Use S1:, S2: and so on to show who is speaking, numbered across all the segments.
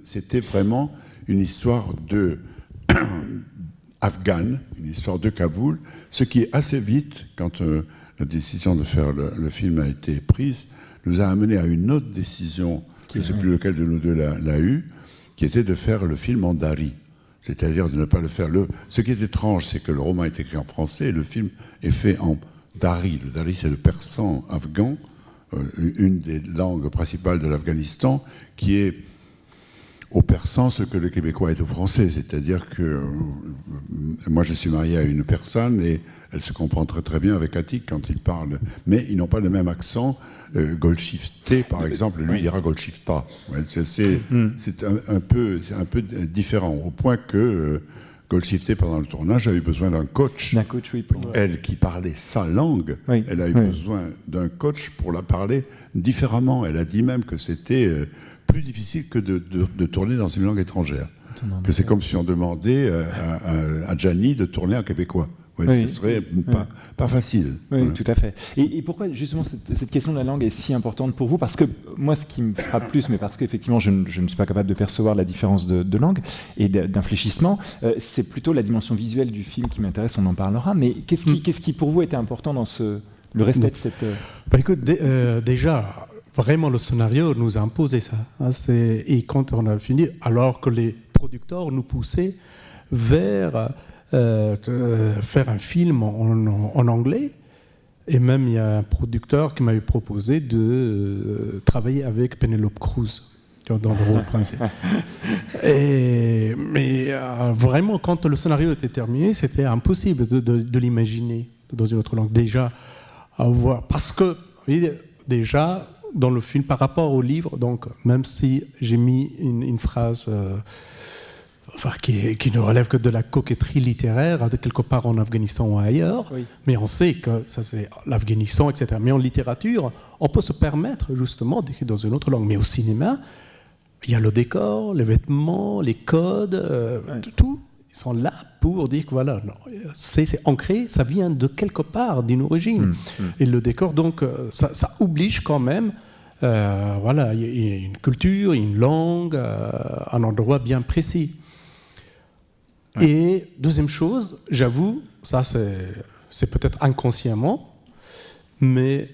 S1: C'était vraiment une histoire afghane, une histoire de Kaboul, ce qui assez vite, quand la décision de faire le film a été prise, nous a amené à une autre décision, je ne sais plus lequel de nous deux l'a eu, qui était de faire le film en dari, c'est-à-dire de ne pas le faire. Ce qui est étrange, c'est que le roman est écrit en français et le film est fait en dari. Le dari, c'est le persan afghan, une des langues principales de l'Afghanistan, qui est au persan ce que le québécois est au français. C'est-à-dire que moi, je suis marié à une persane et elle se comprend très très bien avec Atik quand il parle. Mais ils n'ont pas le même accent. Golshifté, par exemple, lui, il dira Golshifta. Ouais, c'est un peu différent, au point que Golshifté, pendant le tournage, a eu besoin d'un coach.
S2: Oui,
S1: Elle qui parlait sa langue,
S2: oui,
S1: elle a eu besoin d'un coach pour la parler différemment. Elle a dit même que c'était plus difficile que de tourner dans une langue étrangère. Que c'est comme si on demandait à Gianni de tourner en québécois. Ouais, oui, ce serait pas facile.
S2: Oui, ouais. Tout à fait. Et pourquoi justement cette question de la langue est si importante pour vous? Parce que moi, ce qui me frappe plus, mais parce qu'effectivement, je ne suis pas capable de percevoir la différence de langue et d'infléchissement, c'est plutôt la dimension visuelle du film qui m'intéresse, on en parlera. Mais qu'est-ce qui pour vous était important dans le respect de cette...
S3: Écoute, déjà, vraiment, le scénario nous a imposé ça. Hein, et quand on a fini, alors que les producteurs nous poussaient vers... faire un film en anglais, et même il y a un producteur qui m'avait proposé de travailler avec Penelope Cruz dans le rôle principal. Mais vraiment, quand le scénario était terminé, c'était impossible de l'imaginer dans une autre langue. Déjà, parce que déjà dans le film, par rapport au livre, donc même si j'ai mis une phrase qui ne relève que de la coquetterie littéraire, de quelque part en Afghanistan ou ailleurs, oui. Mais on sait que ça c'est l'Afghanistan, etc. Mais en littérature, on peut se permettre justement d'écrire dans une autre langue. Mais au cinéma, il y a le décor, les vêtements, les codes, tout. Ils sont là pour dire que voilà, c'est ancré, ça vient de quelque part, d'une origine. Et le décor, donc, ça oblige quand même. Voilà, il y a une culture, une langue, un endroit bien précis. Ouais. Et deuxième chose, j'avoue, ça c'est peut-être inconsciemment, mais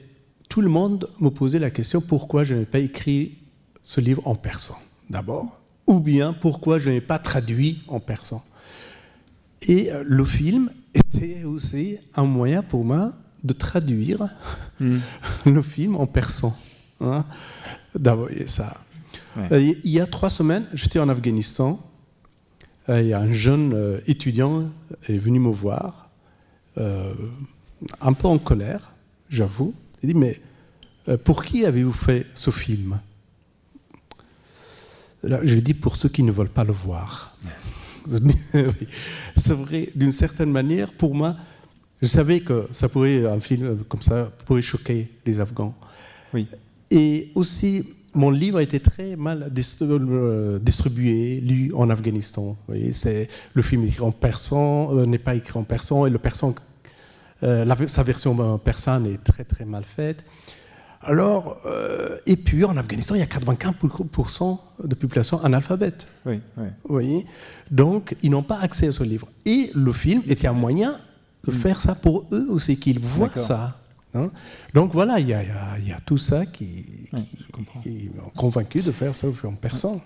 S3: tout le monde me posait la question pourquoi je n'ai pas écrit ce livre en persan d'abord, ou bien pourquoi je n'ai pas traduit en persan. Et le film était aussi un moyen pour moi de traduire le film en persan. Hein, d'abord, ça. Ouais. Il y a 3 semaines, j'étais en Afghanistan. Il y a un jeune étudiant est venu me voir, un peu en colère, j'avoue. Il dit, mais pour qui avez-vous fait ce film? Là, je lui dis, pour ceux qui ne veulent pas le voir. C'est vrai, d'une certaine manière, pour moi, je savais que un film comme ça pourrait choquer les Afghans. Oui. Et aussi... Mon livre a été très mal distribué, lu en Afghanistan. Vous voyez, le film est écrit en persan, n'est pas écrit en persan, et le persan, sa version persane est très très mal faite. Alors, et puis en Afghanistan, il y a 95% de population analphabète.
S2: Oui, oui.
S3: Vous voyez, donc, ils n'ont pas accès à ce livre. Et le film était un moyen de faire ça pour eux aussi, qu'ils voient ça. Hein? Donc voilà, il y a tout ça qui m'a convaincu de faire ça en persan.